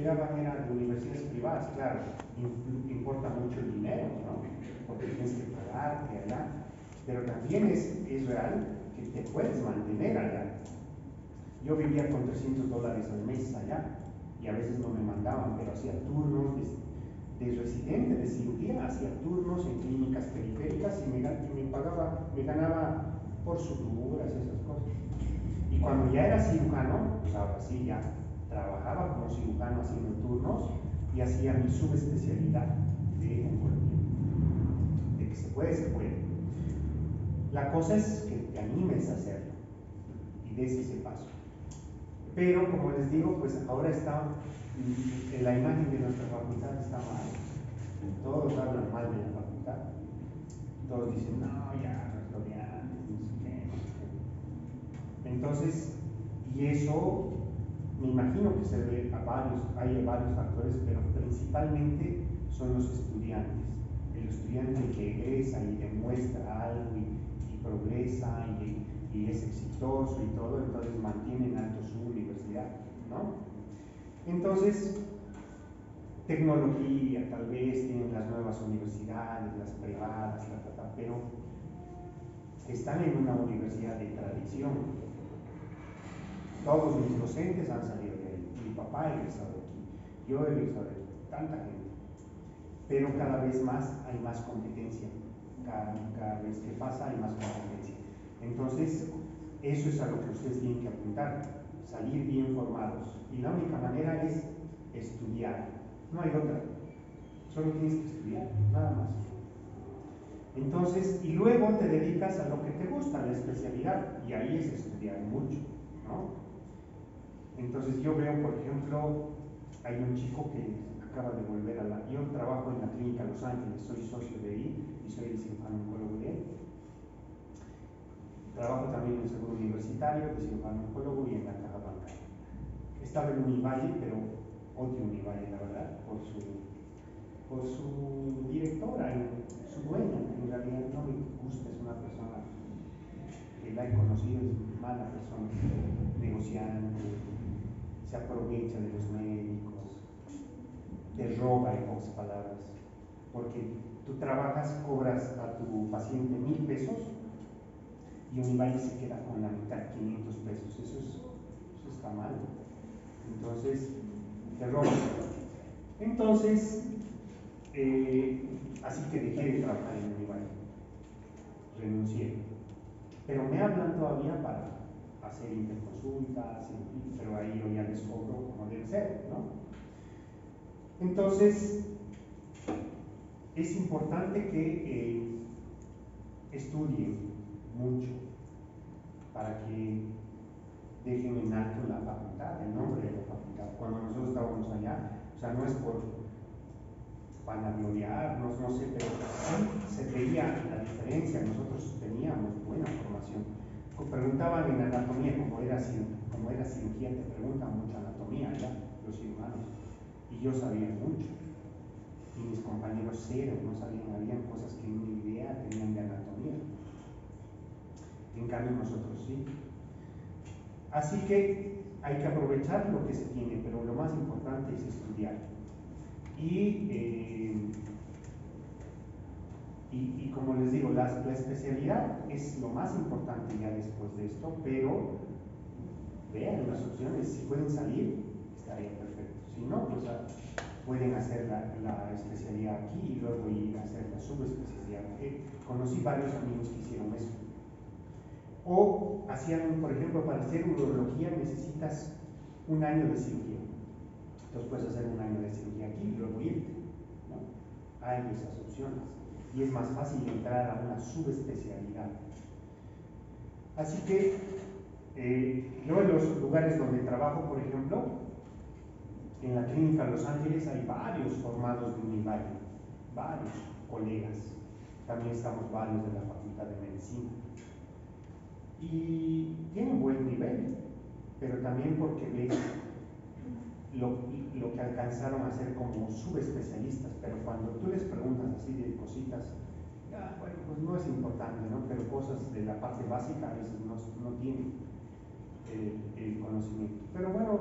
llegaban eran de universidades privadas, claro, importa mucho el dinero, ¿no? Porque tienes que pagarte allá, pero también es real que te puedes mantener allá. Yo vivía con $300 al mes allá y a veces no me mandaban, pero hacía turnos de residente de cirugía, hacía turnos en clínicas periféricas y me ganaba por suturas y esas cosas. Y cuando ya era cirujano, pues ahora sí ya trabajaba como cirujano haciendo turnos y hacía mi subespecialidad de oncología. De que se puede, se puede. La cosa es que te animes a hacerlo y des ese paso. Pero como les digo, pues ahora está la imagen de nuestra facultad está mal. Todos hablan mal de la facultad. Todos dicen, no, ya, los estudiantes, no sé qué, no sé qué. Entonces, y eso me imagino que se ve hay varios factores, pero principalmente son los estudiantes. El estudiante que egresa y demuestra algo y progresa y es exitoso y todo, entonces mantiene en alto su universidad, ¿no? Entonces, tecnología, tal vez tienen las nuevas universidades, las privadas, pero están en una universidad de tradición. Todos mis docentes han salido de ahí, mi papá ha egresado de aquí, yo he egresado de aquí, tanta gente. Pero cada vez más hay más competencia, cada vez que pasa hay más competencia. Entonces, eso es a lo que ustedes tienen que apuntar, salir bien formados. Y la única manera es estudiar, no hay otra, solo tienes que estudiar, nada más. Entonces, y luego te dedicas a lo que te gusta, la especialidad, y ahí es estudiar mucho, ¿no? Entonces yo veo, por ejemplo, hay un chico que acaba de volver a yo trabajo en la clínica Los Ángeles, soy socio de ahí y soy el cirujano oncólogo de él. Trabajo también en el seguro universitario de cirujano oncólogo y en la caja bancaria. Estaba en Univalle, pero odio Univalle, la verdad, por su directora, su dueña, en realidad no me gusta, es una persona que la he conocido, es mala persona, negociante, se aprovecha de los médicos, te roba en pocas palabras, porque tú trabajas, cobras a tu paciente 1,000 pesos y Univalle se queda con la mitad, 500 pesos, eso está mal. Entonces, te roban. Entonces, así que dejé de trabajar en Univalle, renuncié. Pero me hablan todavía para hacer interconsultas, pero ahí yo ya les cobro como debe ser, ¿no? Entonces, es importante que estudien mucho para que dejen en alto la facultad, el nombre de la facultad. Cuando nosotros estábamos allá, o sea, no es por vanagloriarnos, no sé, pero sí se veía la diferencia. Nosotros teníamos buena formación. Preguntaban en anatomía, como era cirugía, te preguntan mucho anatomía allá, los cirujanos, y yo sabía mucho. Y mis compañeros cero, no sabían, habían cosas que ni idea tenían de anatomía. En cambio nosotros sí. Así que hay que aprovechar lo que se tiene, pero lo más importante es estudiar. Y como les digo, la especialidad es lo más importante ya después de esto, pero vean las opciones, si pueden salir, estaría perfecto. Si no, pues pueden hacer la especialidad aquí y luego ir a hacer la subespecialidad. Conocí varios amigos que hicieron eso. O hacían, por ejemplo, para hacer urología necesitas 1 año de cirugía. Entonces puedes hacer 1 año de cirugía aquí y luego irte, ¿no? Hay esas opciones. Y es más fácil entrar a una subespecialidad. Así que yo en los lugares donde trabajo, por ejemplo, en la clínica Los Ángeles hay varios formados de Univalle, varios colegas. También estamos varios de la Facultad de Medicina. Y tienen buen nivel, pero también porque ves lo que alcanzaron a hacer como subespecialistas, pero cuando tú les preguntas así de cositas, ya, bueno, pues no es importante, ¿no? Pero cosas de la parte básica a veces no tienen el conocimiento. Pero bueno,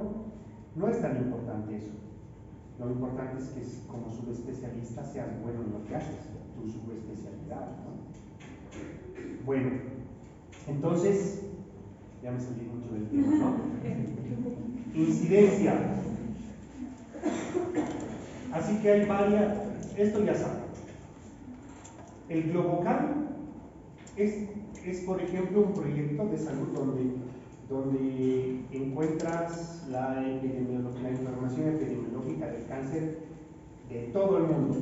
no es tan importante eso. Lo importante es que como subespecialista seas bueno en lo que haces, tu subespecialidad, ¿no? Bueno, entonces, ya me salí mucho del tema, ¿no? Incidencia. Así que hay varias, esto ya saben. El Globocan es, por ejemplo, un proyecto de salud donde encuentras la información epidemiológica del cáncer de todo el mundo.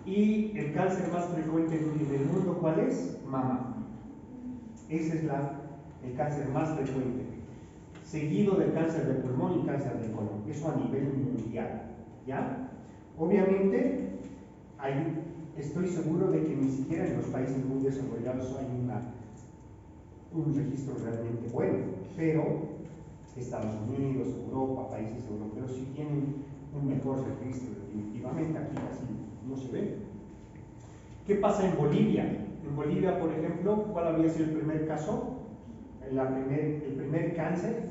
Y el cáncer más frecuente en el mundo, ¿cuál es? Mama. Ese es el cáncer más frecuente. Seguido del cáncer de pulmón y cáncer de colon. Eso a nivel mundial. ¿Ya? Obviamente, estoy seguro de que ni siquiera en los países muy desarrollados hay un registro realmente bueno, pero Estados Unidos, Europa, países europeos sí tienen un mejor registro, definitivamente. Aquí casi no se ve. ¿Qué pasa en Bolivia? En Bolivia, por ejemplo, ¿cuál había sido el primer caso? El primer cáncer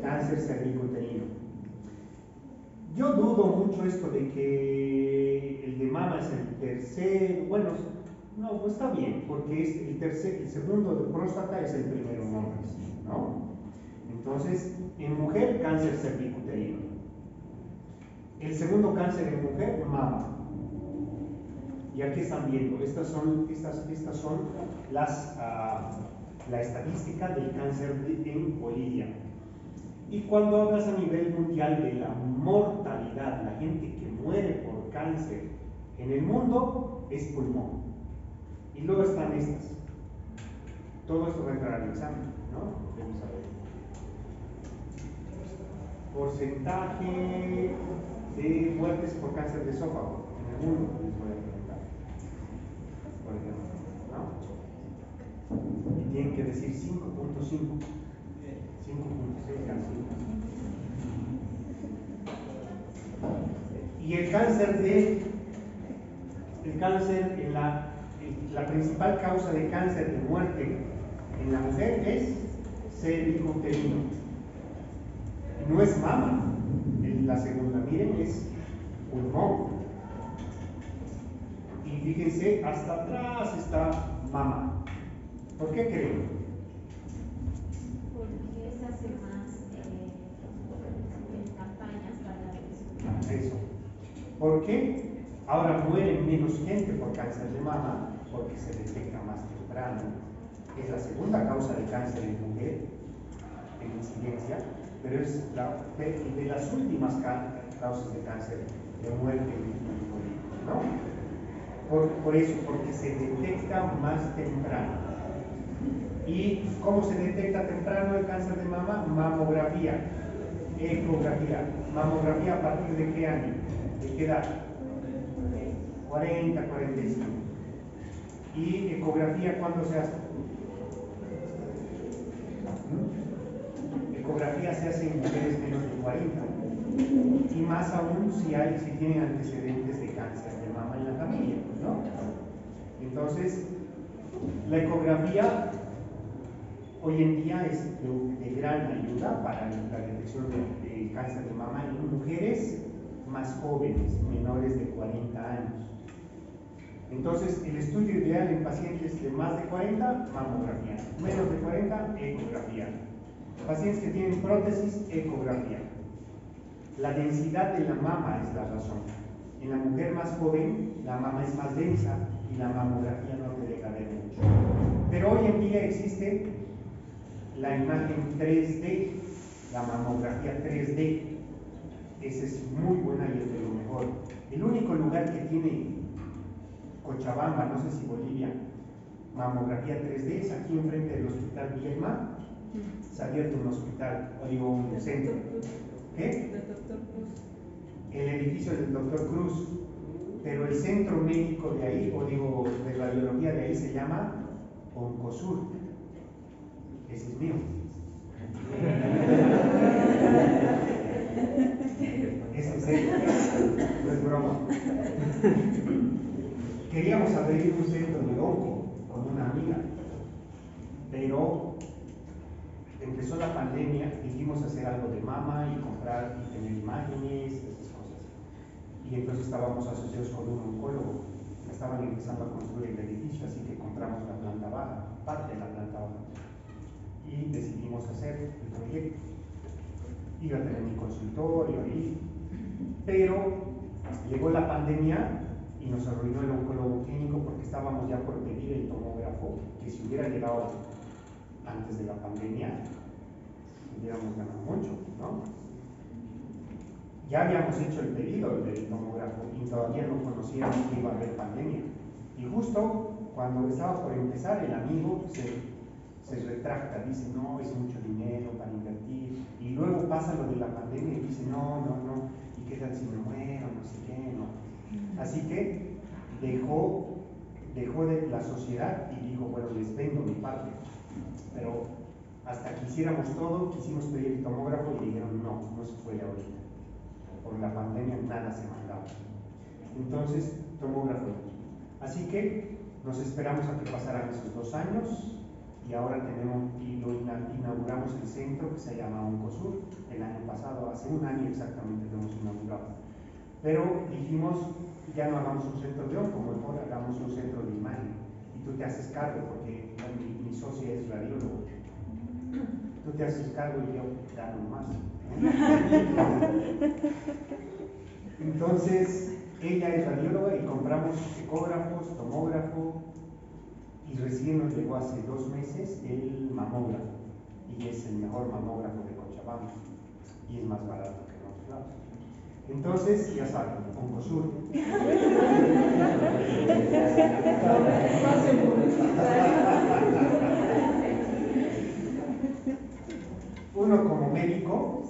cervicouterino. Yo dudo mucho esto de que el de mama es el tercer, bueno, no, pues está bien, porque es el segundo de próstata es el primero en hombres, ¿no? Entonces, en mujer, cáncer cervicouterino. El segundo cáncer en mujer, mama. Y aquí están viendo, estas son la estadística del cáncer en Bolivia. Y cuando hablas a nivel mundial de la mortalidad, la gente que muere por cáncer en el mundo es pulmón. Y luego están estas. Todo esto va a entrar al examen, ¿no? Debemos saber. Porcentaje de muertes por cáncer de esófago en el mundo, les voy a preguntar. Por ejemplo, ¿no? Y tienen que decir 5.5. 5.6 casi. Y el cáncer la principal causa de cáncer de muerte en la mujer es cervicouterino. No es mama, la segunda, miren, es pulmón. Y fíjense, hasta atrás está mama. ¿Por qué creen? Porque se hace más campañas para eso. ¿Por qué? Ahora mueren menos gente por cáncer de mama porque se detecta más temprano. Es la segunda causa de cáncer en mujer, en incidencia, pero es de las últimas causas de cáncer de muerte ¿no? Por eso, porque se detecta más temprano. ¿Y cómo se detecta temprano el cáncer de mama? Mamografía, ecografía. Mamografía, ¿a partir de qué año? ¿De qué edad? 40, 45. ¿Y ecografía cuándo se hace? Ecografía se hace en mujeres menos de 40. Y más aún si tienen antecedentes de cáncer de mama en la familia, ¿no? Entonces, la ecografía hoy en día es de gran ayuda para la detección de cáncer de mama en mujeres más jóvenes, menores de 40 años. Entonces, el estudio ideal en pacientes de más de 40, mamografía. Menos de 40, ecografía. Pacientes que tienen prótesis, ecografía. La densidad de la mama es la razón. En la mujer más joven, la mama es más densa y la mamografía no te deja ver mucho. Pero hoy en día existe la imagen 3D, la mamografía 3D. Esa es muy buena y es de lo mejor. El único lugar que tiene Cochabamba, no sé si Bolivia, mamografía 3D es aquí enfrente del hospital Viedma. Se ha abierto un hospital, o digo un centro. ¿Qué? El edificio del Dr. Cruz, pero el centro médico de ahí, o digo de radiología de ahí, se llama Oncosur. Ese es mío. Es en serio, no es broma. Queríamos abrir un centro de onco con una amiga, pero empezó la pandemia, dijimos hacer algo de mama y comprar y tener imágenes, esas cosas. entonces estábamos asociados con un oncólogo. Estaban empezando a construir el edificio, así que compramos la planta baja, parte de la planta baja, y decidimos hacer el proyecto. Iba a tener mi consultorio ahí, pero llegó la pandemia y nos arruinó el oncólogo clínico porque estábamos ya por pedir el tomógrafo, que si hubiera llegado antes de la pandemia, hubiéramos ganado mucho, ¿no? Ya habíamos hecho el pedido del tomógrafo y todavía no conocíamos que iba a haber pandemia. Y justo cuando estaba por empezar, el amigo se retracta, dice, no, es mucho dinero para invertir. Y luego pasa lo de la pandemia y dice, no, ¿y qué tal si me muero? No sé qué, no. Así que dejó de la sociedad y dijo, bueno, les vendo mi parte. Pero hasta que hiciéramos todo, quisimos pedir el tomógrafo y dijeron, no se puede ahorita. Por la pandemia nada se mandaba. Entonces, tomógrafo. Así que nos esperamos a que pasaran esos 2 años y ahora inauguramos el centro que se llama Oncosur. El año pasado, hace un año exactamente lo hemos inaugurado. Pero dijimos, ya no hagamos un centro de onco, mejor hagamos un centro de imagen. Y tú te haces cargo, porque mi socia es radiólogo. Tú te haces cargo y yo gano más. Entonces, ella es radióloga y compramos ecógrafos, tomógrafo, y recién nos llegó hace 2 meses el mamógrafo, y es el mejor mamógrafo de Cochabamba, y es más barato que en otros lados. Entonces, ya saben, Oncosur. Uno como médico,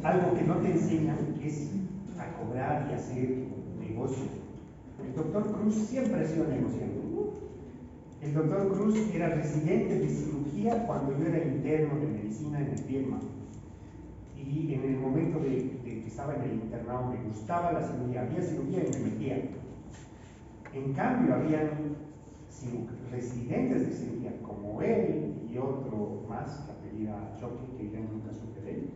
algo que no te enseñan es a cobrar y hacer negocio. El doctor Cruz siempre ha sido negociante. El doctor Cruz era residente de cirugía cuando yo era interno de medicina en el Viedma. Y en el momento de que estaba en el internado me gustaba la cirugía, había cirugía y me metía. En cambio, habían residentes de cirugía como él y otro más, que apellida Choque, que yo nunca supe de él,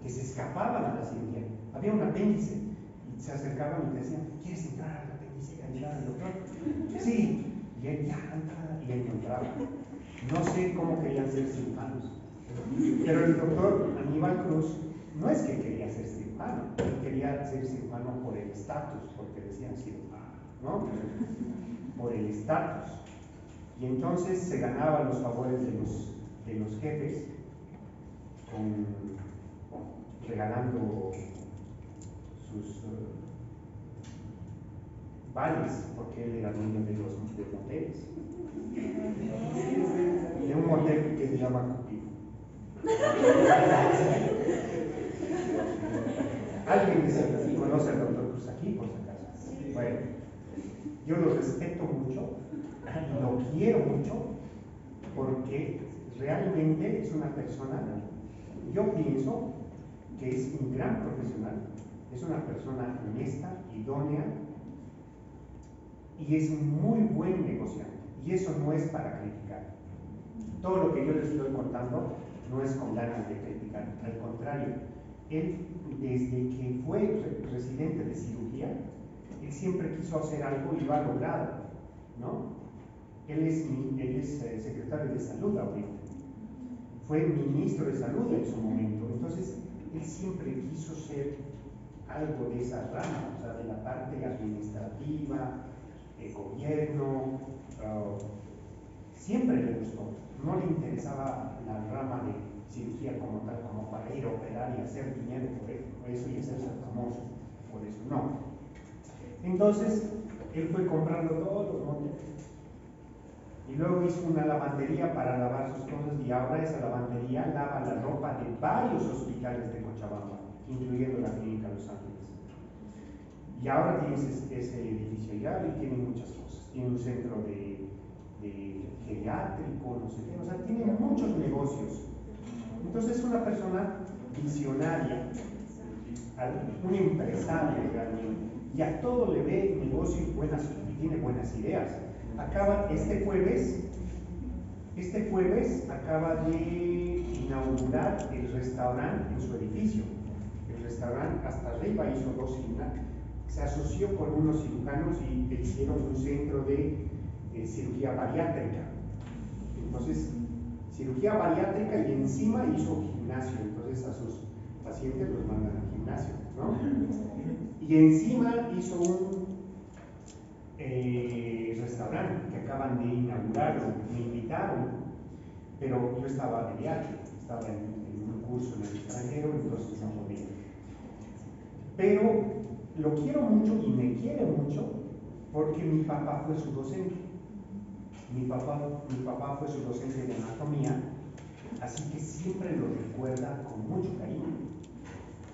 que se escapaban a la cirugía. Había un apéndice y se acercaban y te decían, ¿quieres entrar al apéndice? ¿Ayudar al doctor? Sí, y él ya entraba y él no entraba. No sé cómo querían ser cirujanos, pero el doctor Aníbal Cruz no es que quería ser cirujano, él quería ser cirujano por el estatus, porque decían cirujano, ¿no? Por el estatus. Y entonces se ganaba los favores de los jefes regalando sus vales, porque él era dueño de moteles. De un motel que se llama Cupido. ¿Alguien que conoce al doctor Cruz aquí, por si acaso? Bueno, yo lo respeto mucho, lo quiero mucho, porque realmente es una persona, yo pienso que es un gran profesional, es una persona honesta, idónea, y es un muy buen negociante. Y eso no es para criticar. Todo lo que yo les estoy contando no es con ganas de criticar, al contrario, él desde que fue residente de cirugía, él siempre quiso hacer algo y lo ha logrado, ¿no? Él es secretario de salud ahorita, fue ministro de salud en su momento, entonces él siempre quiso ser algo de esa rama, o sea, de la parte administrativa, de gobierno, siempre le gustó, no le interesaba la rama de cirugía como tal, como para ir a operar y hacer dinero por eso y hacerse famoso por eso, no. Entonces, él fue comprando todos los móviles y luego hizo una lavandería para lavar sus cosas y ahora esa lavandería lava la ropa de varios hospitales de Cochabamba, incluyendo la Clínica Los Ángeles. Y ahora tiene ese edificio ya y tiene muchas cosas. Tiene un centro de geriátrico, no sé qué, o sea, tiene muchos negocios. Entonces es una persona visionaria, un empresario realmente, y a todo le ve negocio y tiene buenas ideas. Este jueves acaba de inaugurar el restaurante en su edificio. El restaurante hasta arriba hizo se asoció con unos cirujanos y hicieron un centro de cirugía bariátrica. Entonces, cirugía bariátrica y encima hizo gimnasio. Entonces a sus pacientes los mandan al gimnasio, ¿no? Y encima hizo un restaurante que acaban de inaugurarlo. Me invitaron, pero yo estaba de viaje, estaba en un curso en el extranjero, entonces no podía. Pero lo quiero mucho y me quiere mucho porque mi papá fue su docente. Mi papá fue su docente de anatomía, así que siempre lo recuerda con mucho cariño.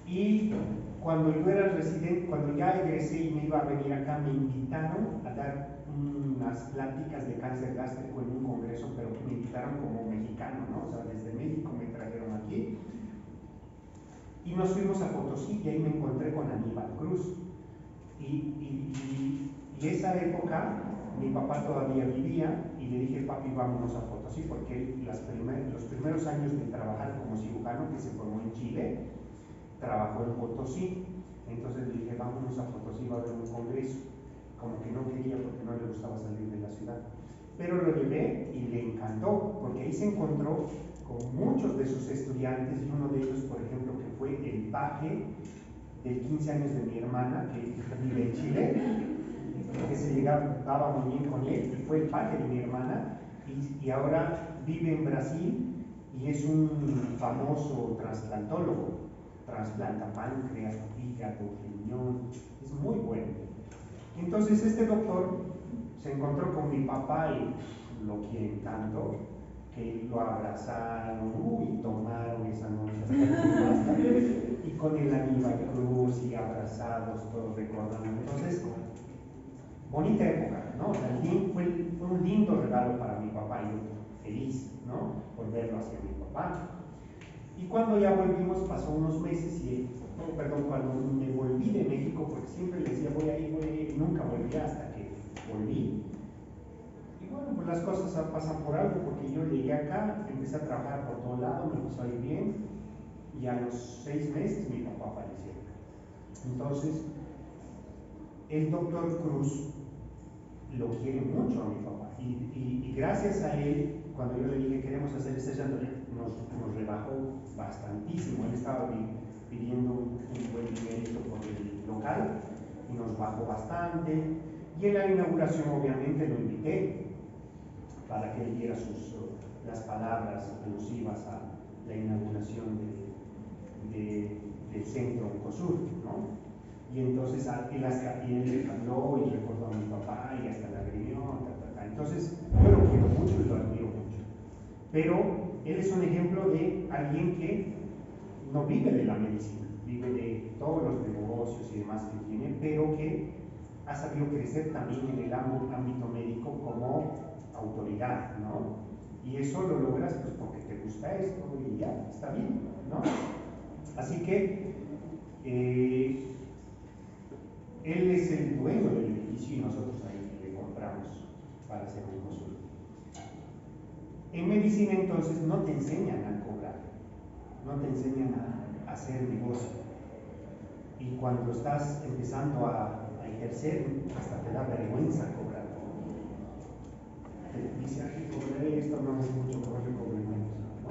Y cuando yo era residente, cuando ya egresé y me iba a venir acá, me invitaron a dar unas pláticas de cáncer gástrico en un congreso, pero me invitaron como mexicano, ¿no? O sea, desde México me trajeron aquí. Y nos fuimos a Potosí y ahí me encontré con Aníbal Cruz. Y esa época, mi papá todavía vivía y le dije, papi, vámonos a Potosí, porque él, los primeros años de trabajar como cirujano, que se formó en Chile, trabajó en Potosí. Entonces le dije, vámonos a Potosí, va a haber un congreso. Como que no quería porque no le gustaba salir de la ciudad. Pero lo llevé y le encantó, porque ahí se encontró con muchos de sus estudiantes y uno de ellos, por ejemplo, que fue el paje de 15 años de mi hermana, que vive en Chile, que se llevaba muy bien con él, y fue el paje de mi hermana, y ahora vive en Brasil y es un famoso trasplantólogo. Trasplanta páncreas, hígado, riñón, es muy bueno. Entonces este doctor se encontró con mi papá y lo quieren tanto que lo abrazaron, y tomaron esa noche y con el Aníbal Cruz y abrazados, todos recordando. Entonces, bonita época, ¿no? O sea, fue un lindo regalo para mi papá y yo feliz, ¿no? Por verlo hacia mi papá. Y cuando ya volvimos, pasó unos meses y, cuando me volví de México, porque siempre le decía voy a ir, y nunca volví hasta que volví. Y bueno, pues las cosas pasan por algo, porque yo llegué acá, empecé a trabajar por todo lado, me empezó a ir bien, y a los 6 meses mi papá falleció. Entonces, el doctor Cruz lo quiere mucho a mi papá, y gracias a él, cuando yo le dije queremos hacer este centro, nos rebajó bastantísimo. Él estaba pidiendo un buen dinerito por el local y nos bajó bastante, y en la inauguración obviamente lo invité para que él diera las palabras alusivas a la inauguración del centro Oncosur, ¿no? Y entonces él habló y recordó a mi papá y hasta la reunión, Entonces yo lo quiero mucho y lo admiro mucho, pero él es un ejemplo de alguien que no vive de la medicina, vive de todos los negocios y demás que tiene, pero que ha sabido crecer también en el ámbito médico como autoridad, ¿no? Y eso lo logras pues porque te gusta esto y ya, está bien, ¿no? Así que él es el dueño del edificio y nosotros ahí le compramos para hacer un consulta. En medicina entonces no te enseñan a cobrar, no te enseñan a hacer negocio. Y cuando estás empezando a ejercer, hasta te da vergüenza cobrar. Te dice, ay, cobraré esto, no es mucho, mejor que cobre menos, ¿no?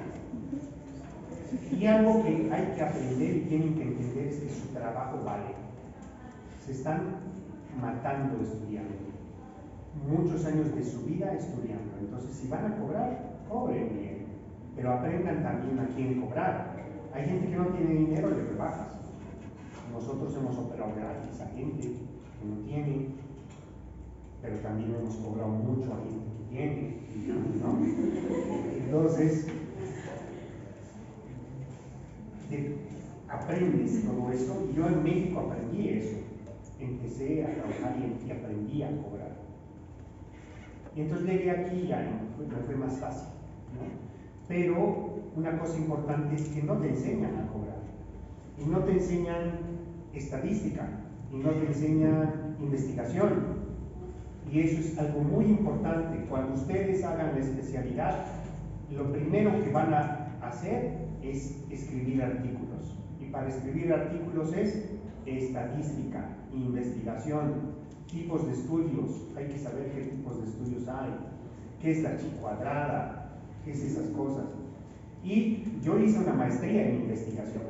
Y algo que hay que aprender y tienen que entender es que su trabajo vale. Se están matando estudiando, muchos años de su vida estudiando. Entonces, si van a cobrar, cobren bien, pero aprendan también a quién cobrar. Hay gente que no tiene dinero, le rebajas. Nosotros hemos operado gratis a gente que no tiene, pero también hemos cobrado mucho a gente que tiene, ¿no? Entonces, aprendes todo eso, y yo en México aprendí eso. Empecé a trabajar y aprendí a cobrar. Y entonces llegué aquí y ya me fue más fácil, ¿no? Pero una cosa importante es que no te enseñan a cobrar, y no te enseñan estadística, y no te enseñan investigación. Y eso es algo muy importante. Cuando ustedes hagan la especialidad, lo primero que van a hacer es escribir artículos. Y para escribir artículos es estadística, investigación, tipos de estudios, hay que saber qué tipos de estudios hay, qué es la chi cuadrada, qué es esas cosas. Y yo hice una maestría en investigación,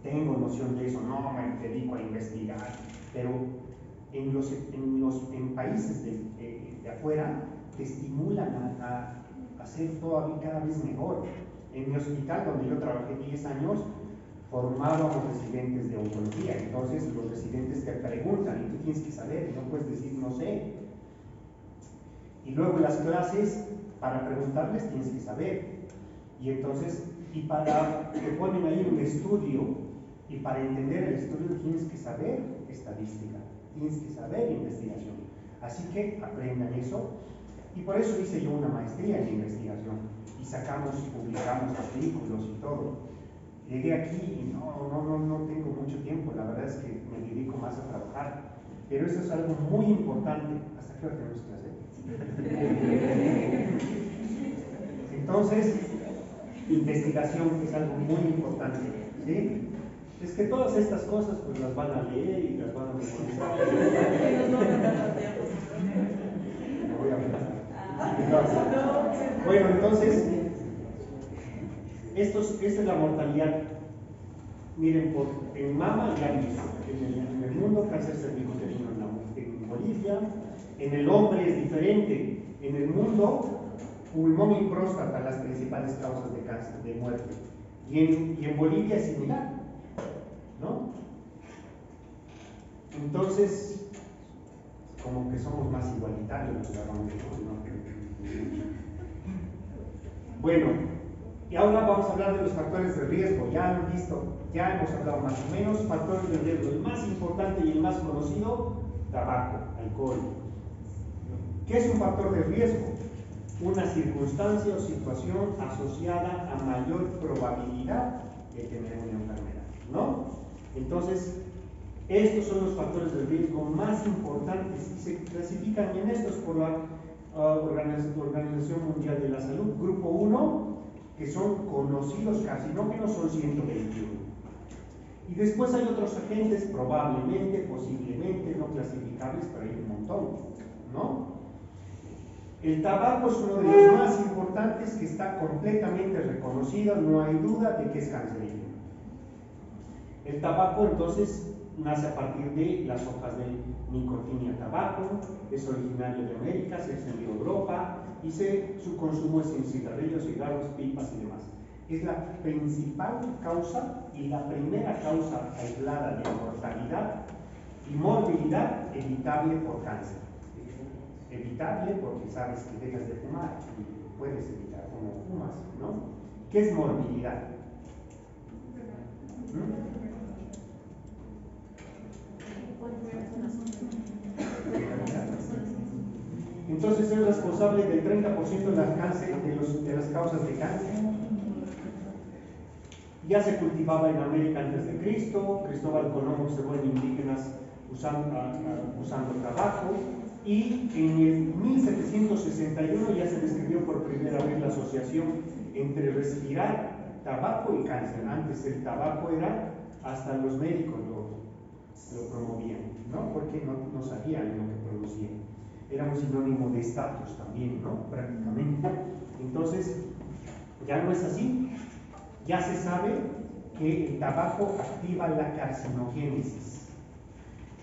tengo noción de eso, no me dedico a investigar, pero en países de afuera te estimulan a hacer todavía cada vez mejor. En mi hospital, donde yo trabajé 10 años, formábamos residentes de oncología. Entonces los residentes te preguntan y tú tienes que saber, y no puedes decir no sé. Y luego las clases, para preguntarles tienes que saber. Y entonces, te ponen ahí un estudio, y para entender el estudio tienes que saber estadística, tienes que saber investigación. Así que aprendan eso. Y por eso hice yo una maestría en investigación. Y sacamos y publicamos artículos y todo. Llegué aquí y no tengo mucho tiempo, la verdad es que me dedico más a trabajar, pero eso es algo muy importante. ¿Hasta qué hora tenemos clase? Entonces, investigación es algo muy importante, ¿sí? Es que todas estas cosas pues las van a leer y las van a memorizar. Me voy a pensar. Bueno, entonces, esta es la mortalidad. Miren, en mama ya visto, en el mundo cáncer cervicuterino en Bolivia, en el hombre es diferente, en el mundo pulmón y próstata las principales causas de cáncer, de muerte, y en Bolivia es similar, ¿no? Entonces, como que somos más igualitarios, ¿no? Bueno, y ahora vamos a hablar de los factores de riesgo. Ya han visto, ya hemos hablado más o menos. Factores de riesgo, el más importante y el más conocido, tabaco, alcohol. ¿Qué es un factor de riesgo? Una circunstancia o situación asociada a mayor probabilidad de tener una enfermedad, ¿no? Entonces, estos son los factores de riesgo más importantes y se clasifican en estos por la Organización Mundial de la Salud. Grupo 1, que son conocidos carcinógenos, son 121. Y después hay otros agentes, probablemente, posiblemente, no clasificables, pero hay un montón, ¿no? El tabaco es uno de los más importantes, que está completamente reconocido, no hay duda de que es cancerígeno. El tabaco entonces nace a partir de las hojas de Nicotiana tabaco, es originario de América, se extendió a Europa y su consumo es en cigarrillos, cigarros, pipas y demás. Es la principal causa y la primera causa aislada de mortalidad y morbilidad evitable por cáncer. Evitable porque sabes que dejas de fumar y puedes evitar cuando fumas, ¿no? ¿Qué es morbilidad? Entonces es responsable del 30% de las causas de cáncer. Ya se cultivaba en América antes de Cristo. Cristóbal Colón observó en indígenas usando tabaco, y en el 1761 ya se describió por primera vez la asociación entre respirar tabaco y cáncer. Antes el tabaco era, hasta los médicos lo promovían, ¿no? Porque no sabían lo que producían. Era un sinónimo de estatus también, ¿no? Prácticamente. Entonces, ya no es así. Ya se sabe que el tabaco activa la carcinogénesis.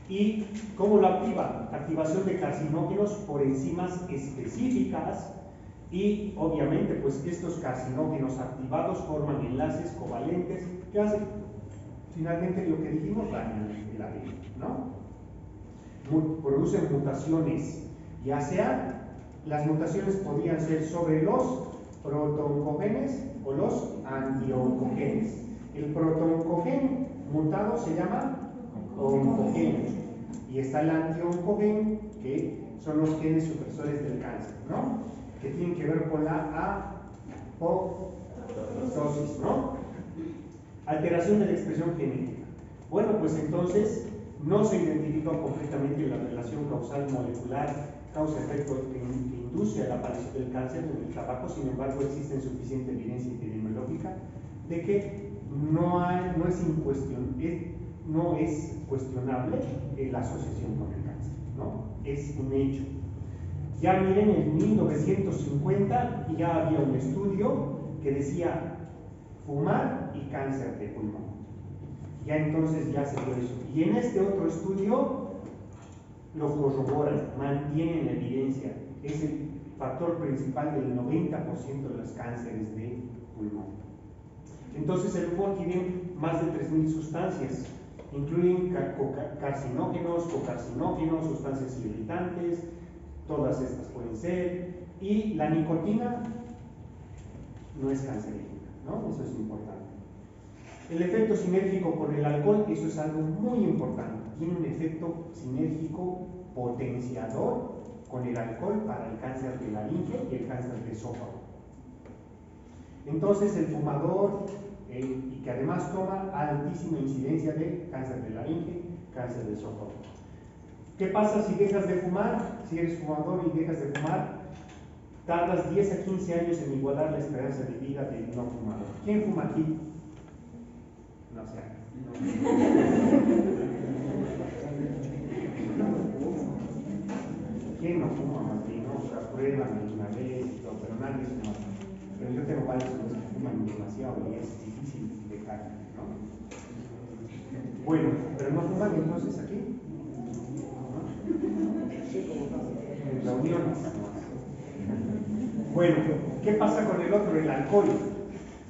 ¿Y cómo lo activa? Activación de carcinógenos por enzimas específicas, y obviamente pues estos carcinógenos activados forman enlaces covalentes que hacen finalmente lo que dijimos, dañan el ADN, ¿no? Producen mutaciones, ya sea las mutaciones podrían ser sobre los protooncogenes o los antioncogenes. El protooncogen mutado se llama oncogeno, y está el antioncogen, que son los genes supresores del cáncer, ¿no? Que tienen que ver con la apoptosis, ¿no? Alteración de la expresión genética. Bueno, pues entonces no se identificó completamente la relación causal molecular, causa-efecto que induce a la aparición del cáncer en el tabaco. Sin embargo, existe suficiente evidencia epidemiológica de que no es cuestionable la asociación con el cáncer, ¿no? Es un hecho. Ya miren, en 1950 ya había un estudio que decía fumar y cáncer de pulmón. Ya entonces ya se dio eso. Y en este otro estudio lo corroboran, mantienen la evidencia. Es el factor principal del 90% de los cánceres de pulmón. Entonces el humor tiene más de 3.000 sustancias. Incluyen carcinógenos, cocarcinógenos, sustancias irritantes, todas estas pueden ser. Y la nicotina no es cancerígena, ¿no? Eso es importante. El efecto sinérgico con el alcohol, eso es algo muy importante. Tiene un efecto sinérgico potenciador con el alcohol para el cáncer de laringe y el cáncer de esófago. Entonces el fumador y que además toma altísima incidencia de cáncer de laringe, cáncer de esófago. ¿Qué pasa si dejas de fumar? Si eres fumador y dejas de fumar, tardas 10 a 15 años en igualar la esperanza de vida del no fumador. ¿Quién fuma aquí? No sé. ¿Quién no fuma más bien? No, prueban una vez y todo, pero nadie fuma. Pero yo tengo varios amigos que fuman demasiado y es difícil dejar, ¿no? Bueno, pero no fuman entonces aquí, ¿no? En reuniones. Bueno, ¿qué pasa con el otro? El alcohol.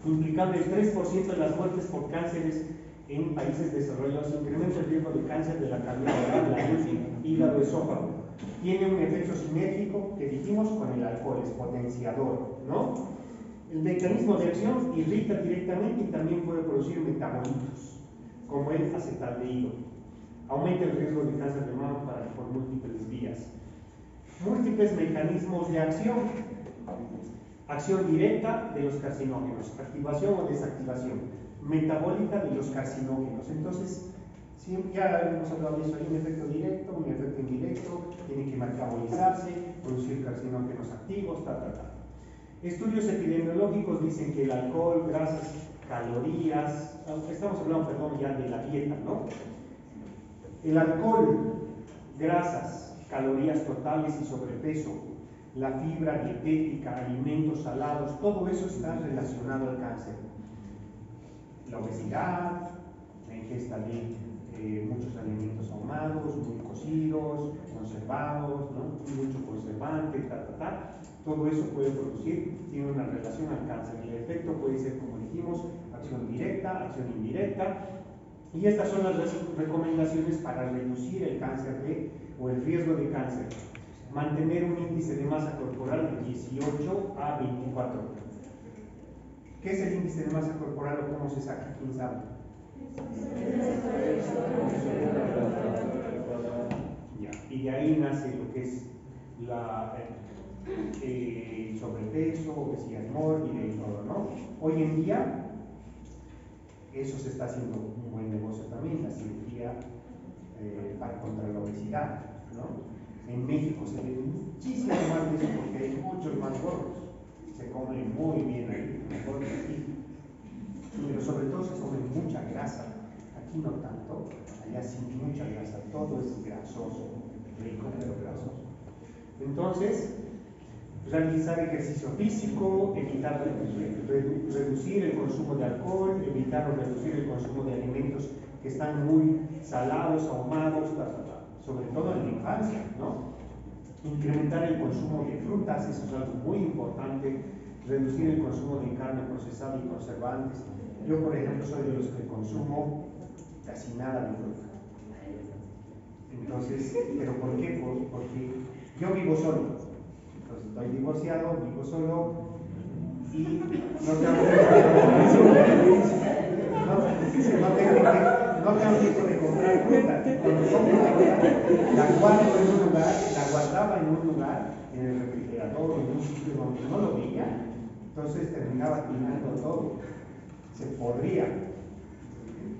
Implicable el 3% de las muertes por cánceres en países desarrollados, incrementa el riesgo de cáncer de la cavidad oral, laringe, hígado, esófago. Tiene un efecto sinérgico que dijimos con el alcohol, es potenciador, ¿no? El mecanismo de acción irrita directamente y también puede producir metabolitos, como el acetaldehído. Aumenta el riesgo de cáncer de mama por múltiples vías. Múltiples mecanismos de acción. Acción directa de los carcinógenos, activación o desactivación, metabólica de los carcinógenos. Entonces, ya hemos hablado de eso, hay un efecto directo, un efecto indirecto, tiene que metabolizarse, producir carcinógenos activos, Estudios epidemiológicos dicen que el alcohol, grasas, calorías, estamos hablando, perdón, ya de la dieta, ¿no? El alcohol, grasas, calorías totales y sobrepeso, la fibra dietética, alimentos salados, todo eso está relacionado al cáncer. La obesidad, la ingesta de muchos alimentos ahumados, muy cocidos, conservados, ¿no? Mucho conservante, todo eso puede producir, tiene una relación al cáncer. El efecto puede ser, como dijimos, acción directa, acción indirecta. Y estas son las recomendaciones para reducir el cáncer o el riesgo de cáncer. Mantener un índice de masa corporal de 18 a 24. ¿Qué es el índice de masa corporal o cómo se saca? ¿Quién sabe? Ya, y de ahí nace lo que es el sobrepeso, obesidad mórbida y todo, ¿no? Hoy en día, eso se está haciendo un buen negocio también, la cirugía contra la obesidad, ¿no? En México se ve muchísimo más de eso porque hay muchos más gordos. Se come muy bien ahí, mejor que aquí. Pero sobre todo se come mucha grasa. Aquí no tanto, allá sí mucha grasa. Todo es grasoso, rico pero grasoso. Entonces, realizar ejercicio físico, evitar reducir el consumo de alcohol, evitar o reducir el consumo de alimentos que están muy salados, ahumados, sobre todo en la infancia, ¿no? Incrementar el consumo de frutas, eso es algo muy importante, reducir el consumo de carne procesada y conservantes. Yo, por ejemplo, soy de los que consumo casi nada de fruta. Entonces, ¿pero por qué? Porque yo vivo solo. Entonces, estoy divorciado, vivo solo y no tengo tiempo de comprar fruta. Cuando compro fruta, la guardaba en un lugar, en el refrigerador, en un sitio donde no lo veía, entonces terminaba tirando todo, se podría.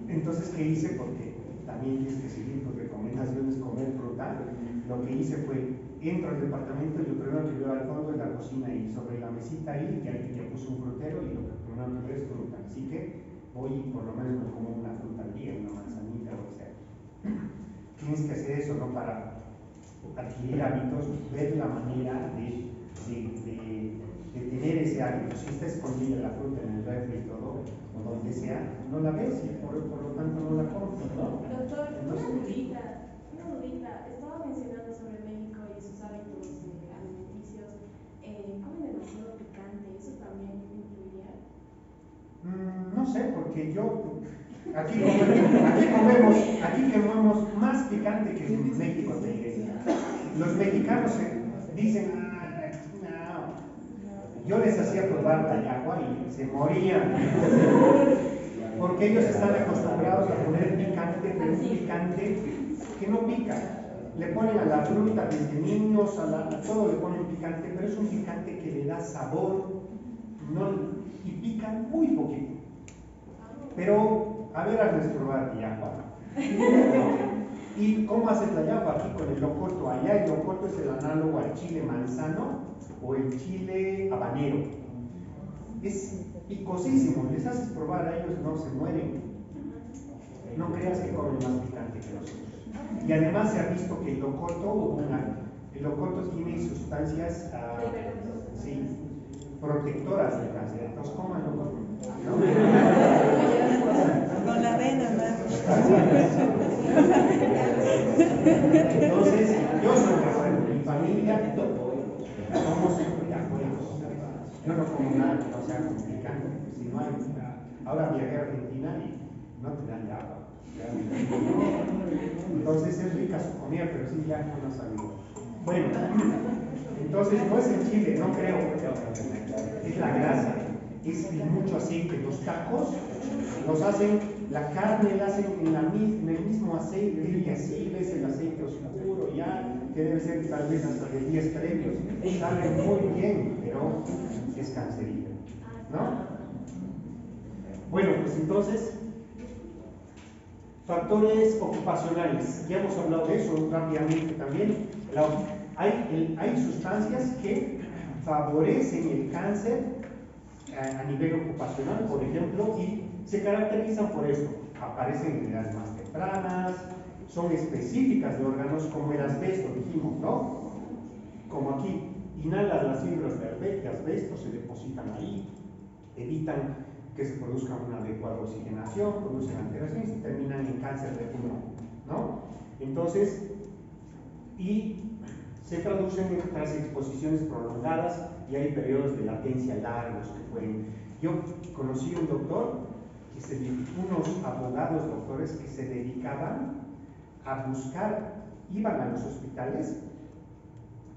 Entonces, ¿qué hice? Porque también tienes que seguir tus recomendaciones, comer fruta. Lo que hice fue, entro al departamento y lo primero que veo al fondo es la cocina y sobre la mesita ahí ya puse un frutero y lo primero que veo es fruta. Así que Hoy por lo menos me como una fruta al día, una manzanita, o sea. Tienes que hacer eso, ¿no? Para adquirir hábitos, ver la manera de tener ese hábito. Si está escondida la fruta en el refri y todo, o donde sea, no la ves y por lo tanto no la compras, ¿no? Doctor, Entonces, una dudita. Estaba mencionando sobre México y sus hábitos alimenticios. Comen demasiado picante, ¿eso también influiría? no sé, porque aquí comemos más picante que en México, te diré. Los mexicanos dicen, no. Yo les hacía probar la agua y se morían, porque ellos están acostumbrados a poner picante, pero un picante que no pica. Le ponen a la fruta desde niños, a todo le ponen picante, pero es un picante que le da sabor, y pica muy poquito. Pero, a ver, hazles probar yagua. ¿Y cómo haces la yagua? Aquí con el locoto. Allá el locoto es el análogo al chile manzano o el chile habanero. Es picosísimo, les haces probar a ellos, no se mueren. No creas que comen más picante que nosotros. Y además se ha visto que el locoto tiene sustancias sí, protectoras del cáncer. Entonces, cómanlo ¿no? Con la avena más. Entonces, yo soy de mi familia, somos de acuerdo. Yo no como nada que no sea complicante, porque si no hay. Ahora viajé a Argentina y no te dan ya agua. Entonces es rica su comida, pero sí ya no nos ayuda. Bueno, entonces no es el chile, no creo, es la grasa, es mucho aceite. Los tacos los hacen, la carne la hacen en el mismo aceite, y así ves el aceite oscuro ya, que debe ser tal vez hasta de 10 previos. Sabe muy bien, pero es cancerígeno, ¿no? Bueno, pues entonces, factores ocupacionales, ya hemos hablado de eso rápidamente también. Hay sustancias que favorecen el cáncer a nivel ocupacional, por ejemplo, y se caracterizan por esto. Aparecen en edades más tempranas, son específicas de órganos como el asbesto, dijimos, ¿no? Como aquí, inhalas las fibras de asbesto, se depositan ahí, evitan que se produzca una adecuada oxigenación, producen alteraciones y terminan en cáncer de pulmón, ¿no? Entonces, y se traducen tras exposiciones prolongadas y hay periodos de latencia largos que pueden. Yo conocí un doctor, unos abogados doctores que se dedicaban a buscar, iban a los hospitales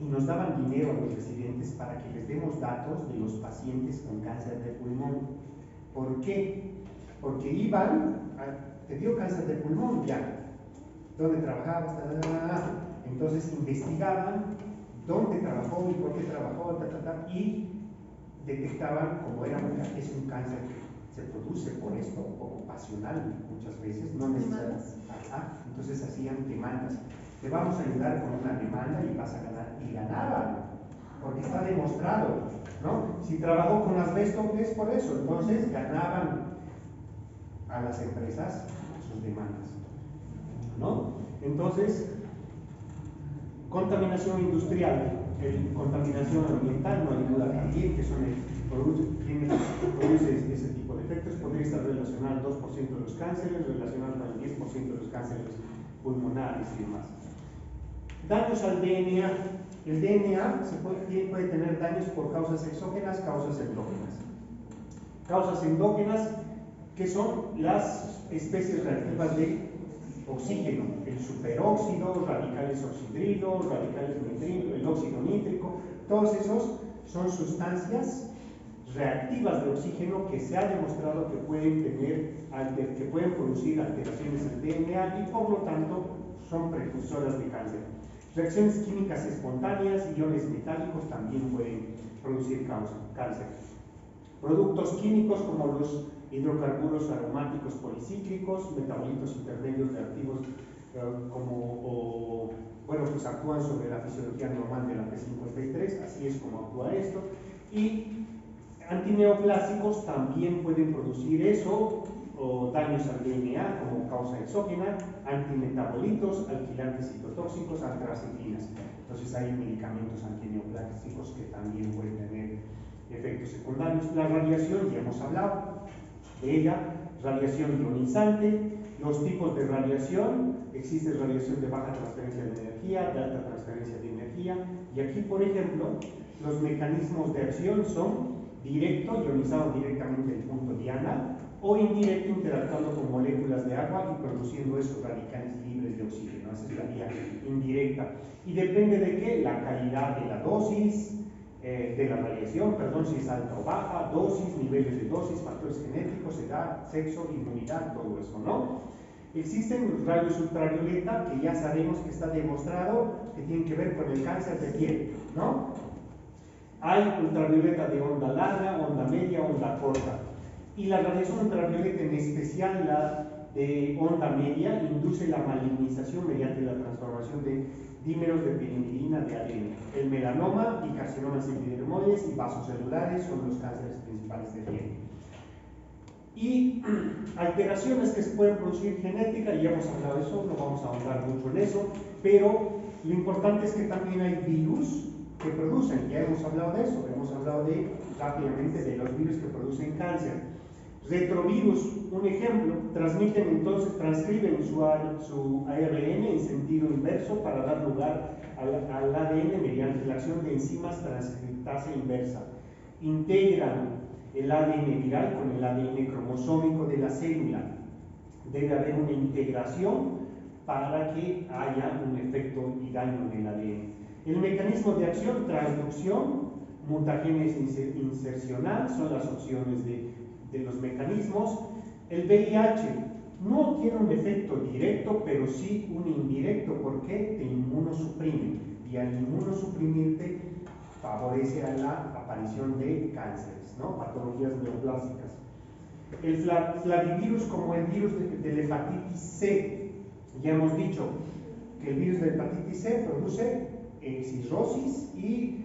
y nos daban dinero a los residentes para que les demos datos de los pacientes con cáncer de pulmón. ¿Por qué? Porque te dio cáncer de pulmón ya. ¿Dónde trabajabas? Entonces investigaban dónde trabajó y por qué trabajó, y detectaban, como es un cáncer que se produce por esto, ocupacional muchas veces, no necesariamente. Entonces hacían demandas. Te vamos a ayudar con una demanda y vas a ganar. Y ganaban, porque está demostrado, ¿no? Si trabajó con asbesto, es por eso. Entonces ganaban a las empresas sus demandas, ¿no? Entonces, contaminación industrial, contaminación ambiental, no hay duda también que produce ese tipo de efectos. Podría estar relacionado al 2% de los cánceres, relacionado con el 10% de los cánceres pulmonares y demás. Daños al DNA. El DNA puede tener daños por causas exógenas, causas endógenas. Causas endógenas, que son las especies reactivas de oxígeno, el superóxido, radicales oxidrilos, radicales nitrilos, el óxido nítrico, todos esos son sustancias reactivas de oxígeno que se ha demostrado que pueden producir alteraciones en el DNA y por lo tanto son precursoras de cáncer. Reacciones químicas espontáneas, iones metálicos también pueden producir cáncer. Productos químicos como los hidrocarburos aromáticos policíclicos, metabolitos intermedios de activos pues actúan sobre la fisiología normal de la P53, así es como actúa esto. Y antineoplásicos también pueden producir eso, o daños al DNA como causa exógena, antimetabolitos, alquilantes citotóxicos, antraciclinas. Entonces hay medicamentos antineoplásicos que también pueden tener efectos secundarios. La radiación, ya hemos hablado de ella, radiación ionizante. Los tipos de radiación: existe radiación de baja transferencia de energía, de alta transferencia de energía, y aquí, por ejemplo, los mecanismos de acción son directo, ionizado directamente el punto diana, o indirecto, interactuando con moléculas de agua y produciendo esos radicales libres de oxígeno. Esa es la vía indirecta. Y depende de qué: la calidad de la dosis, de la radiación, perdón, si es alta o baja, dosis, niveles de dosis, factores genéticos, edad, sexo, inmunidad, todo eso, ¿no? Existen los rayos ultravioleta, que ya sabemos que está demostrado que tienen que ver con el cáncer de piel, ¿no? Hay ultravioleta de onda larga, onda media, onda corta. Y la radiación ultravioleta, en especial la de onda media, induce la malignización mediante la transformación de dímeros de pirimidina de ADN. El melanoma y carcinomas epidermoides y vasocelulares son los cánceres principales de piel. Y alteraciones que se pueden producir genética, ya hemos hablado de eso, no vamos a ahondar mucho en eso, pero lo importante es que también hay virus que producen, ya hemos hablado de eso, hemos hablado rápidamente de los virus que producen cáncer. Retrovirus, un ejemplo, transcriben su ARN en sentido inverso para dar lugar al ADN mediante la acción de enzimas transcriptasa inversa. Integran el ADN viral con el ADN cromosómico de la célula. Debe haber una integración para que haya un efecto y daño en el ADN. El mecanismo de acción: transducción, mutagénesis insercional, son las opciones de los mecanismos. El VIH no tiene un efecto directo, pero sí un indirecto, porque te inmunosuprime, y al inmunosuprimirte favorece a la aparición de cánceres, ¿no? Patologías neoplásicas. El flavivirus, como el virus de la hepatitis C, ya hemos dicho que el virus de la hepatitis C produce cirrosis, y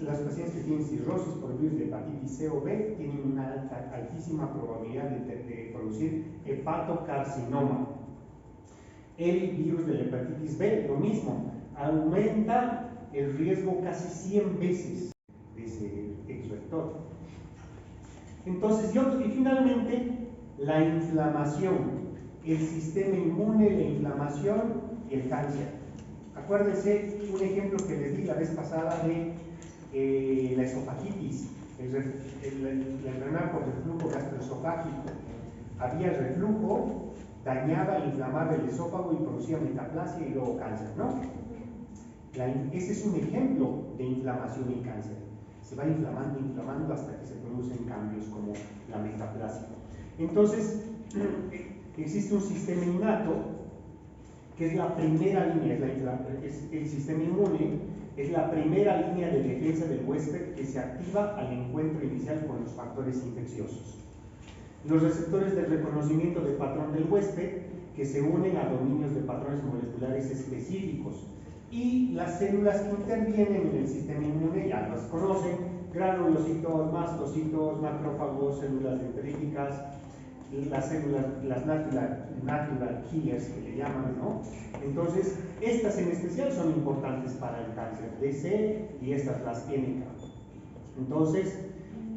las pacientes que tienen cirrosis por el virus de hepatitis C o B tienen una altísima probabilidad de producir hepatocarcinoma. El virus de la hepatitis B, lo mismo, aumenta el riesgo casi 100 veces de ese exvector. Entonces, y finalmente, la inflamación, el sistema inmune, la inflamación y el cáncer. Acuérdense un ejemplo que les di la vez pasada de la esofagitis, la enfermedad por reflujo gastroesofágico. Había reflujo, dañaba, inflamaba el esófago y producía metaplasia y luego cáncer, ¿no? Ese es un ejemplo de inflamación y cáncer. Se va inflamando hasta que se producen cambios como la metaplasia. Entonces, existe un sistema innato que es la primera línea, el sistema inmune es la primera línea de defensa del huésped que se activa al encuentro inicial con los factores infecciosos. Los receptores de reconocimiento del patrón del huésped, que se unen a dominios de patrones moleculares específicos, y las células que intervienen en el sistema inmune ya las conocen: granulocitos, mastocitos, macrófagos, células dendríticas, las células, las natural killers que le llaman, ¿no? Entonces, estas en especial son importantes para el cáncer de C y esta plasténica. Entonces,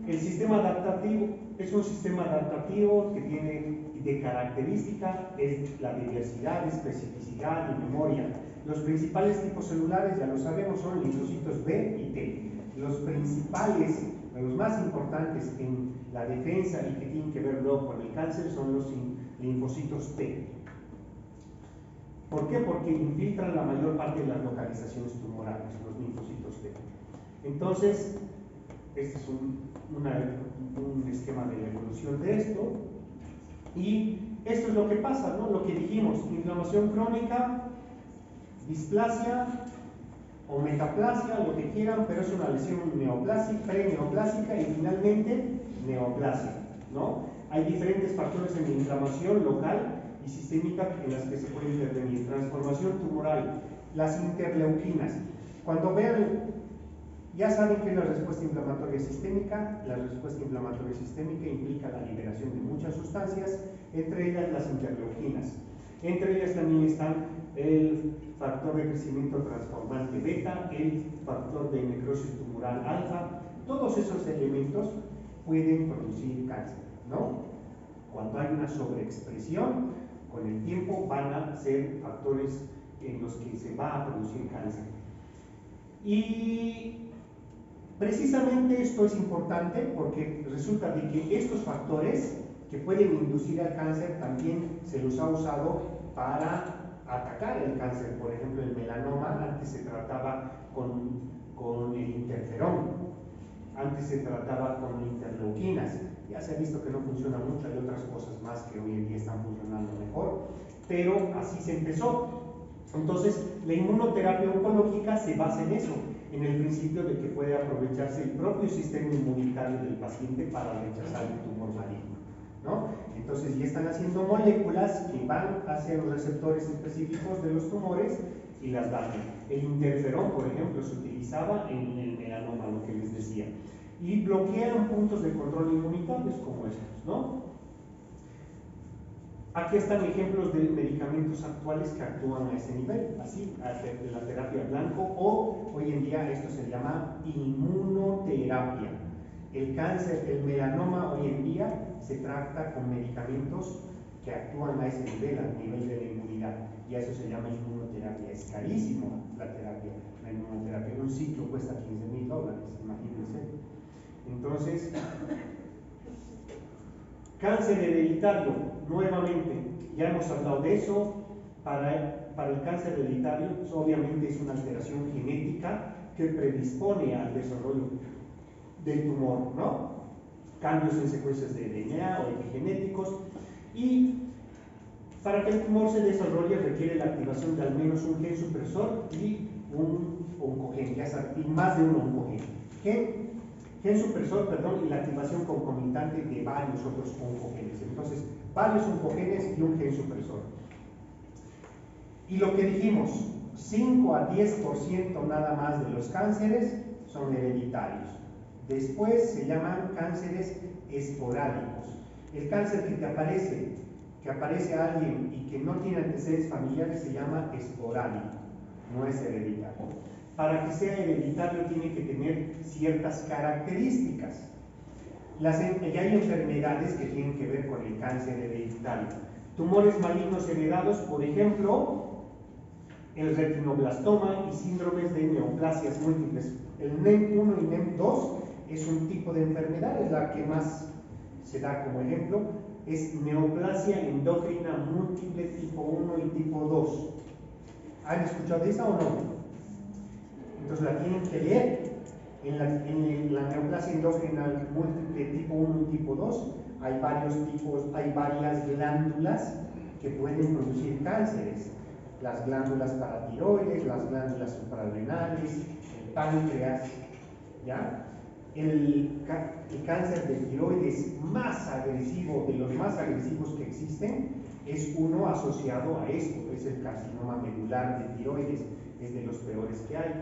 el sistema adaptativo es un sistema adaptativo que tiene de característica es la diversidad, especificidad y memoria. Los principales tipos celulares, ya lo sabemos, son linfocitos B y T. Los principales, los más importantes en la defensa y que tienen que ver luego con el cáncer son los linfocitos T. ¿Por qué? Porque infiltran la mayor parte de las localizaciones tumorales, los linfocitos T. Entonces, este es un esquema de la evolución de esto. Y esto es lo que pasa, ¿no? Lo que dijimos: inflamación crónica, displasia o metaplasia, lo que quieran, pero es una lesión neoplásica, preneoplásica y finalmente neoplasia, ¿no? Hay diferentes factores en la inflamación local y sistémica en las que se puede intervenir. Transformación tumoral, las interleuquinas. Cuando vean, ya saben que es la respuesta inflamatoria sistémica. La respuesta inflamatoria sistémica implica la liberación de muchas sustancias entre ellas las interleuquinas. Entre ellas también están el factor de crecimiento transformante beta, el factor de necrosis tumoral alfa. Todos esos elementos pueden producir cáncer, ¿no? Cuando hay una sobreexpresión, con el tiempo van a ser factores en los que se va a producir cáncer. Y precisamente esto es importante porque resulta de que estos factores que pueden inducir al cáncer también se los ha usado para atacar el cáncer. Por ejemplo, el melanoma antes se trataba con el interferón, antes se trataba con interleuquinas. Ya se ha visto que no funciona mucho, hay otras cosas más que hoy en día están funcionando mejor, pero así se empezó. Entonces, la inmunoterapia oncológica se basa en eso, en el principio de que puede aprovecharse el propio sistema inmunitario del paciente para rechazar el tumor maligno, ¿no? Entonces, ya están haciendo moléculas que van hacia los receptores específicos de los tumores y las dañan. El interferón, por ejemplo, se utilizaba en el melanoma, lo que les decía, y bloquean puntos de control inmunitarios como estos, ¿no? Aquí están ejemplos de medicamentos actuales que actúan a ese nivel, así, la terapia blanco, o hoy en día esto se llama inmunoterapia. El cáncer, el melanoma hoy en día se trata con medicamentos que actúan a ese nivel, al nivel de la inmunidad, y a eso se llama inmunoterapia. Es carísimo la terapia, la inmunoterapia. Un ciclo cuesta $15,000, imagínense. Entonces, cáncer hereditario, nuevamente, ya hemos hablado de eso. Para el cáncer hereditario, obviamente es una alteración genética que predispone al desarrollo del tumor, ¿no? Cambios en secuencias de DNA o epigenéticos, y para que el tumor se desarrolle requiere la activación de al menos un gen supresor y un oncogen, y más de un oncogen. Gen supresor, perdón, y la activación concomitante de varios otros oncogenes. Entonces, varios oncogenes y un gen supresor. Y lo que dijimos, 5 a 10% nada más de los cánceres son hereditarios. Después se llaman cánceres esporádicos. El cáncer que aparece a alguien y que no tiene antecedentes familiares se llama esporádico, no es hereditario. Para que sea hereditario tiene que tener ciertas características. Ya hay enfermedades que tienen que ver con el cáncer hereditario. Tumores malignos heredados, por ejemplo, el retinoblastoma y síndromes de neoplasias múltiples. El NEM1 y NEM2 es un tipo de enfermedad, es la que más se da como ejemplo. Es neoplasia endocrina múltiple tipo 1 y tipo 2. ¿Han escuchado de esa o no? Entonces la tienen que leer. En la neoplasia endocrina múltiple tipo 1 y tipo 2 hay varios tipos, hay varias glándulas que pueden producir cánceres. Las glándulas paratiroides, las glándulas suprarrenales, el páncreas, ¿ya? El cáncer de tiroides más agresivo, de los más agresivos que existen, es uno asociado a esto, es el carcinoma medular de tiroides, es de los peores que hay.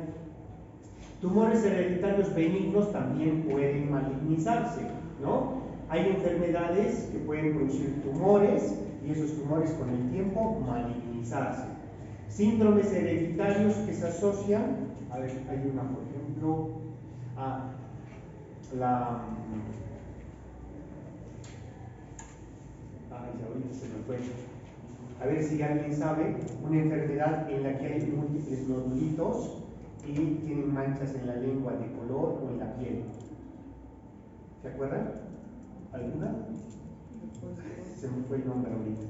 Tumores hereditarios benignos también pueden malignizarse, ¿no? Hay enfermedades que pueden producir tumores y esos tumores con el tiempo malignizarse. Síndromes hereditarios que se asocian, a ver, hay una por ejemplo, ahorita se me fue. A ver si alguien sabe, una enfermedad en la que hay múltiples nodulitos y tienen manchas en la lengua de color o en la piel. ¿Se acuerdan? ¿Alguna? Se me fue el nombre ahorita.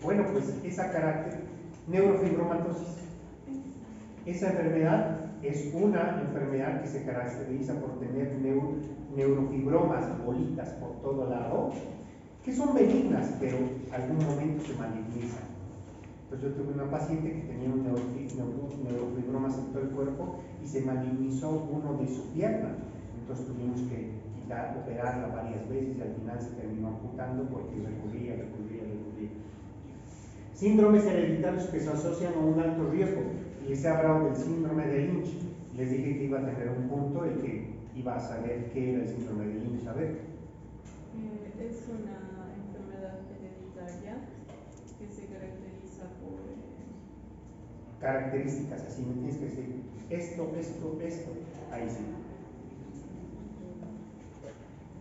Bueno, pues esa carácter, neurofibromatosis. Esa enfermedad es una enfermedad que se caracteriza por tener neurofibromas, bolitas por todo lado, que son benignas, pero en algún momento se malignizan. Entonces yo tuve una paciente que tenía un neurofibromas en todo el cuerpo y se malignizó uno de su pierna. Entonces tuvimos que operarla varias veces y al final se terminó amputando porque recurría. Síndromes hereditarios que se asocian a un alto riesgo. Les he hablado del síndrome de Lynch. Les dije que iba a tener un punto el que iba a saber qué era el síndrome de Lynch. A ver. Es una enfermedad hereditaria pantalla que se caracteriza por Características, así me tienes que decir esto, ahí sí.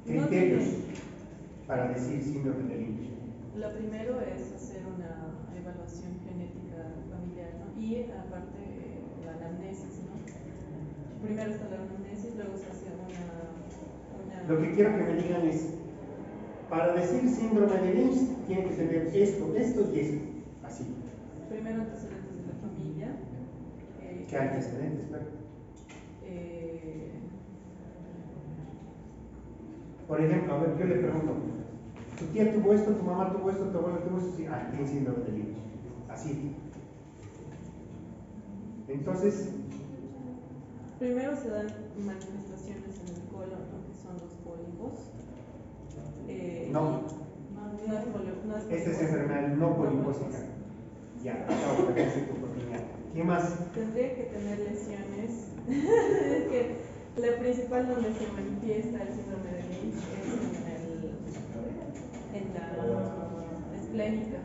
no Criterios tiene- para decir síndrome de Lynch. lo primero es hacer una evaluación genética familiar, ¿no? Y aparte la anamnesis, ¿no? Primero está la anamnesis, luego se hace una... Lo que quiero que me digan es, para decir síndrome de Lynch, tiene que tener esto y esto, así. Primero antecedentes de la familia. ¿Qué antecedentes? eh, Por ejemplo, a ver, yo le pregunto, tu tía tuvo esto, tu mamá tuvo esto, tu abuela tuvo esto, sí, tiene síndrome de Lynch. Así. Entonces, Primero se dan manifestaciones en el colon, ¿no? Que son los pólipos. no, No es no es esta es poliposis. enfermedad no polipósica. Ya, acabo de hacer tu oportunidad. ¿Qué más? Tendría que tener lesiones. Es que la principal donde se manifiesta el síndrome de Lynch es en la esplénica.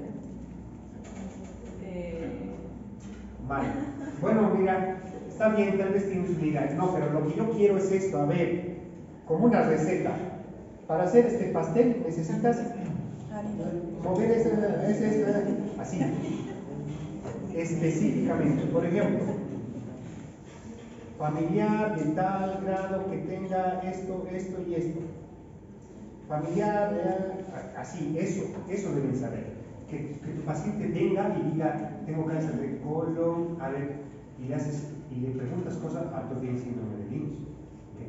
Vale. Bueno, mira, está bien, tal vez tienes una idea. No, pero lo que yo quiero es esto, a ver, como una receta. Para hacer este pastel necesitas mover así, específicamente. Por ejemplo, familiar de tal grado que tenga esto y esto. Familiar, así, eso deben saber. Que tu paciente venga y diga, tengo cáncer de colon, a ver, y le preguntas cosas, tú tienes síndrome de Lynch. Que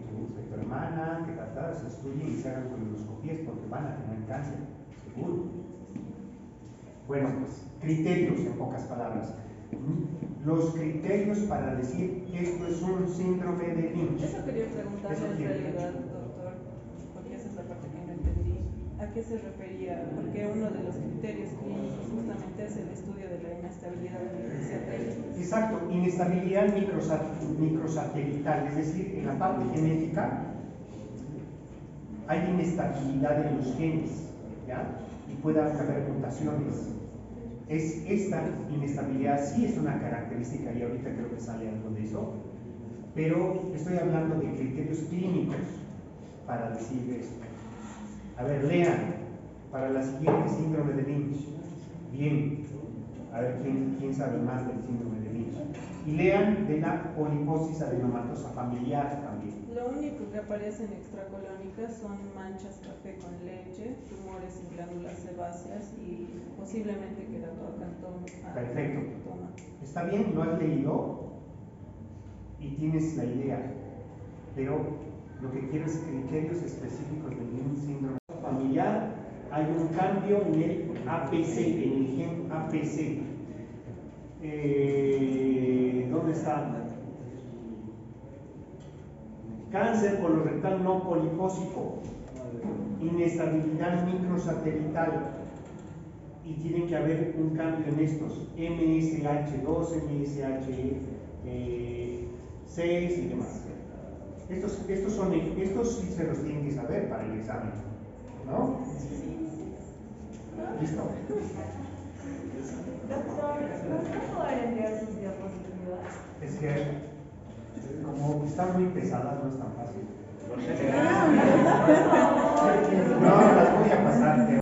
tu hermana, que tratadas se estudien y se hagan colonoscopías porque van a tener cáncer, seguro. Bueno, pues, criterios en pocas palabras. Los criterios para decir que esto es un síndrome de Lynch. Eso quería preguntarle Eso en quiero. realidad, doctor, porque esa es la parte que no entendí. ¿A qué se refería? Porque uno de los criterios clínicos justamente es el estudio de la inestabilidad de microsatélite. Exacto, inestabilidad microsatelital, es decir, en la parte genética hay inestabilidad en los genes, ¿ya? Y puede haber mutaciones. Esta inestabilidad sí es una característica y ahorita creo que sale algo de eso, pero estoy hablando de criterios clínicos para decir esto. A ver, lean para la siguiente síndrome de Lynch. Bien, a ver quién sabe más del síndrome de Lynch. Y lean de la poliposis adenomatosa familiar también. Lo único que aparece en extracolónicas son manchas café con leche, tumores en glándulas sebáceas y posiblemente queratocantoma. Perfecto. Está bien, lo has leído y tienes la idea, pero lo que quiero es criterios específicos de un síndrome familiar. Hay un cambio en el APC, en el gen APC. ¿Dónde está? Cáncer colorectal no polipósico, inestabilidad microsatelital, y tiene que haber un cambio en estos MSH2, MSH6 y demás. Estos sí se los tienen que saber para el examen, ¿no? Listo. Doctor, ¿no poder enviar sus diapositivas? Es que como están muy pesadas no es tan fácil. No, las voy a pasar.